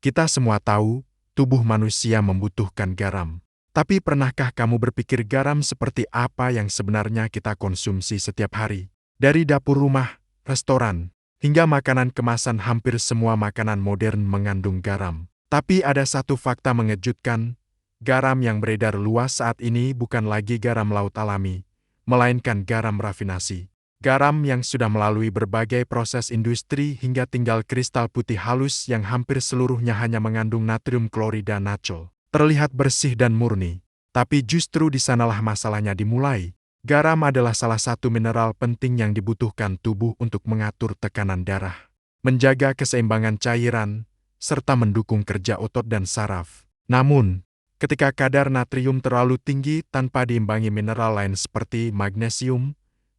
Kita semua tahu, tubuh manusia membutuhkan garam. Tapi pernahkah kamu berpikir garam seperti apa yang sebenarnya kita konsumsi setiap hari? Dari dapur rumah, restoran, hingga makanan kemasan, hampir semua makanan modern mengandung garam. Tapi ada satu fakta mengejutkan, garam yang beredar luas saat ini bukan lagi garam laut alami, melainkan garam rafinasi. Garam yang sudah melalui berbagai proses industri hingga tinggal kristal putih halus yang hampir seluruhnya hanya mengandung natrium klorida natural. Terlihat bersih dan murni. Tapi justru di sanalah masalahnya dimulai. Garam adalah salah satu mineral penting yang dibutuhkan tubuh untuk mengatur tekanan darah, menjaga keseimbangan cairan, serta mendukung kerja otot dan saraf. Namun, ketika kadar natrium terlalu tinggi tanpa diimbangi mineral lain seperti magnesium,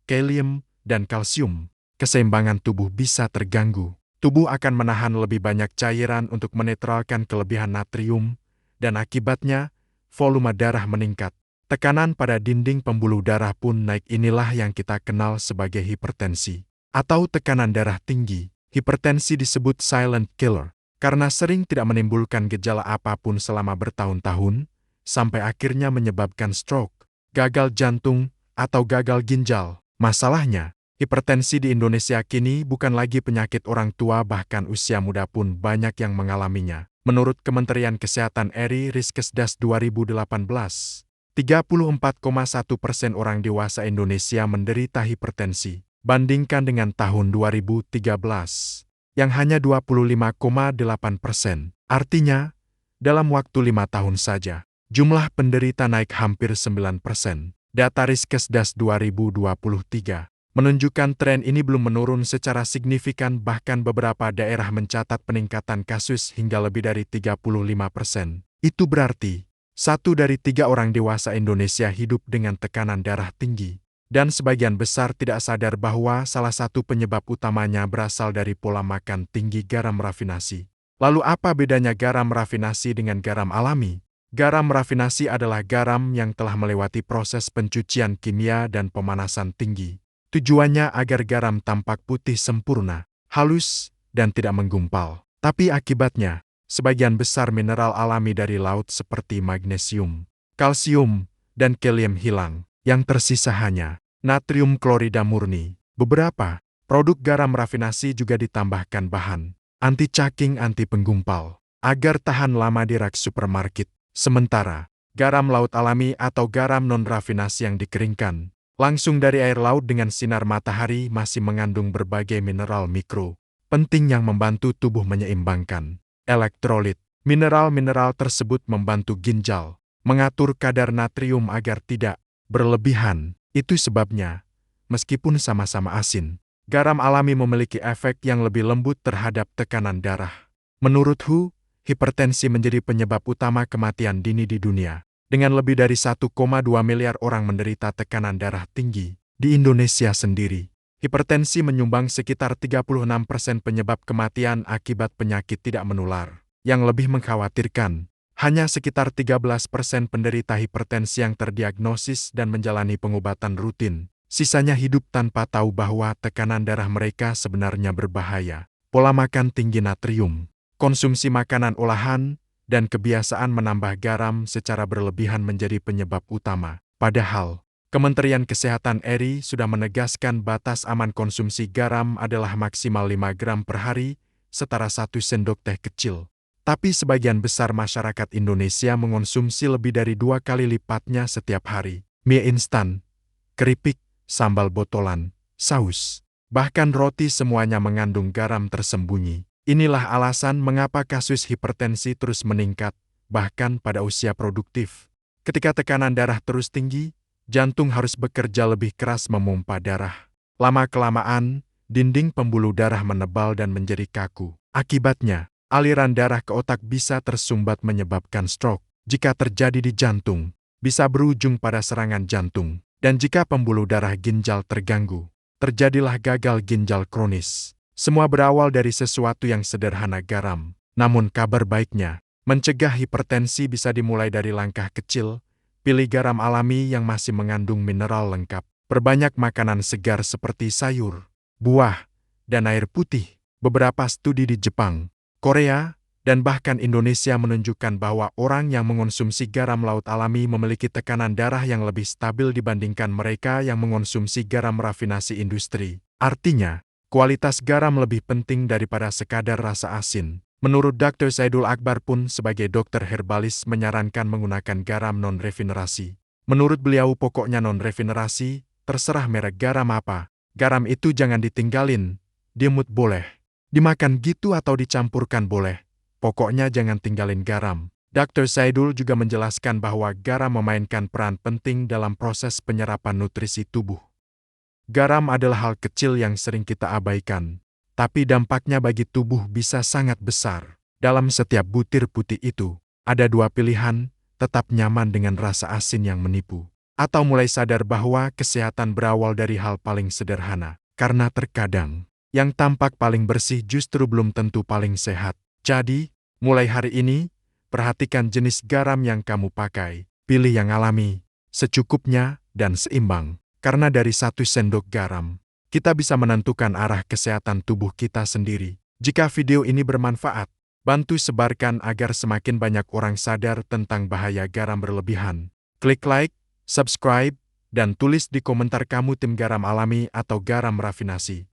kalium, dan kalsium, keseimbangan tubuh bisa terganggu. Tubuh akan menahan lebih banyak cairan untuk menetralkan kelebihan natrium, dan akibatnya, volume darah meningkat. Tekanan pada dinding pembuluh darah pun naik. Inilah yang kita kenal sebagai hipertensi, atau tekanan darah tinggi. Hipertensi disebut silent killer, karena sering tidak menimbulkan gejala apapun selama bertahun-tahun, sampai akhirnya menyebabkan stroke, gagal jantung, atau gagal ginjal. Masalahnya, hipertensi di Indonesia kini bukan lagi penyakit orang tua, bahkan usia muda pun banyak yang mengalaminya. Menurut Kementerian Kesehatan RI Riskesdas 2018, 34,1% orang dewasa Indonesia menderita hipertensi, bandingkan dengan tahun 2013, yang hanya 25,8%. Artinya, dalam waktu 5 tahun saja, jumlah penderita naik hampir 9%. Data Riskesdas 2023 menunjukkan tren ini belum menurun secara signifikan, bahkan beberapa daerah mencatat peningkatan kasus hingga lebih dari 35%. Itu berarti, 1 dari 3 orang dewasa Indonesia hidup dengan tekanan darah tinggi. Dan sebagian besar tidak sadar bahwa salah satu penyebab utamanya berasal dari pola makan tinggi garam rafinasi. Lalu apa bedanya garam rafinasi dengan garam alami? Garam rafinasi adalah garam yang telah melewati proses pencucian kimia dan pemanasan tinggi. Tujuannya agar garam tampak putih sempurna, halus, dan tidak menggumpal. Tapi akibatnya, sebagian besar mineral alami dari laut seperti magnesium, kalsium, dan kalium hilang. Yang tersisa hanya natrium klorida murni. Beberapa produk garam rafinasi juga ditambahkan bahan anti-caking, anti penggumpal, agar tahan lama di rak supermarket. Sementara, garam laut alami atau garam non-rafinasi yang dikeringkan langsung dari air laut dengan sinar matahari masih mengandung berbagai mineral mikro penting yang membantu tubuh menyeimbangkan elektrolit. Mineral-mineral tersebut membantu ginjal mengatur kadar natrium agar tidak berlebihan. Itu sebabnya, meskipun sama-sama asin, garam alami memiliki efek yang lebih lembut terhadap tekanan darah. Menurut WHO, hipertensi menjadi penyebab utama kematian dini di dunia. Dengan lebih dari 1,2 miliar orang menderita tekanan darah tinggi. Di Indonesia sendiri, hipertensi menyumbang sekitar 36% penyebab kematian akibat penyakit tidak menular. Yang lebih mengkhawatirkan, hanya sekitar 13% penderita hipertensi yang terdiagnosis dan menjalani pengobatan rutin. Sisanya hidup tanpa tahu bahwa tekanan darah mereka sebenarnya berbahaya. Pola makan tinggi natrium, konsumsi makanan olahan, dan kebiasaan menambah garam secara berlebihan menjadi penyebab utama. Padahal, Kementerian Kesehatan RI sudah menegaskan batas aman konsumsi garam adalah maksimal 5 gram per hari, setara 1 sendok teh kecil. Tapi sebagian besar masyarakat Indonesia mengonsumsi lebih dari 2 kali lipatnya setiap hari. Mie instan, keripik, sambal botolan, saus, bahkan roti semuanya mengandung garam tersembunyi. Inilah alasan mengapa kasus hipertensi terus meningkat, bahkan pada usia produktif. Ketika tekanan darah terus tinggi, jantung harus bekerja lebih keras memompa darah. Lama-kelamaan, dinding pembuluh darah menebal dan menjadi kaku. Akibatnya, aliran darah ke otak bisa tersumbat menyebabkan stroke. Jika terjadi di jantung, bisa berujung pada serangan jantung. Dan jika pembuluh darah ginjal terganggu, terjadilah gagal ginjal kronis. Semua berawal dari sesuatu yang sederhana, garam. Namun kabar baiknya, mencegah hipertensi bisa dimulai dari langkah kecil. Pilih garam alami yang masih mengandung mineral lengkap. Perbanyak makanan segar seperti sayur, buah, dan air putih. Beberapa studi di Jepang, Korea, Dan bahkan Indonesia menunjukkan bahwa orang yang mengonsumsi garam laut alami memiliki tekanan darah yang lebih stabil dibandingkan mereka yang mengonsumsi garam rafinasi industri. Artinya, kualitas garam lebih penting daripada sekadar rasa asin. Menurut Dr. Zaidul Akbar pun sebagai dokter herbalis menyarankan menggunakan garam non-refinerasi. Menurut beliau pokoknya non-refinerasi, terserah merek garam apa. Garam itu jangan ditinggalin, dimut boleh. Dimakan gitu atau dicampurkan boleh. Pokoknya jangan tinggalin garam. Dr. Zaidul juga menjelaskan bahwa garam memainkan peran penting dalam proses penyerapan nutrisi tubuh. Garam adalah hal kecil yang sering kita abaikan, tapi dampaknya bagi tubuh bisa sangat besar. Dalam setiap butir putih itu, ada dua pilihan, tetap nyaman dengan rasa asin yang menipu, atau mulai sadar bahwa kesehatan berawal dari hal paling sederhana. Karena terkadang, yang tampak paling bersih justru belum tentu paling sehat. Jadi, mulai hari ini, perhatikan jenis garam yang kamu pakai. Pilih yang alami, secukupnya, dan seimbang. Karena dari 1 sendok garam, kita bisa menentukan arah kesehatan tubuh kita sendiri. Jika video ini bermanfaat, bantu sebarkan agar semakin banyak orang sadar tentang bahaya garam berlebihan. Klik like, subscribe, dan tulis di komentar kamu tim garam alami atau garam rafinasi.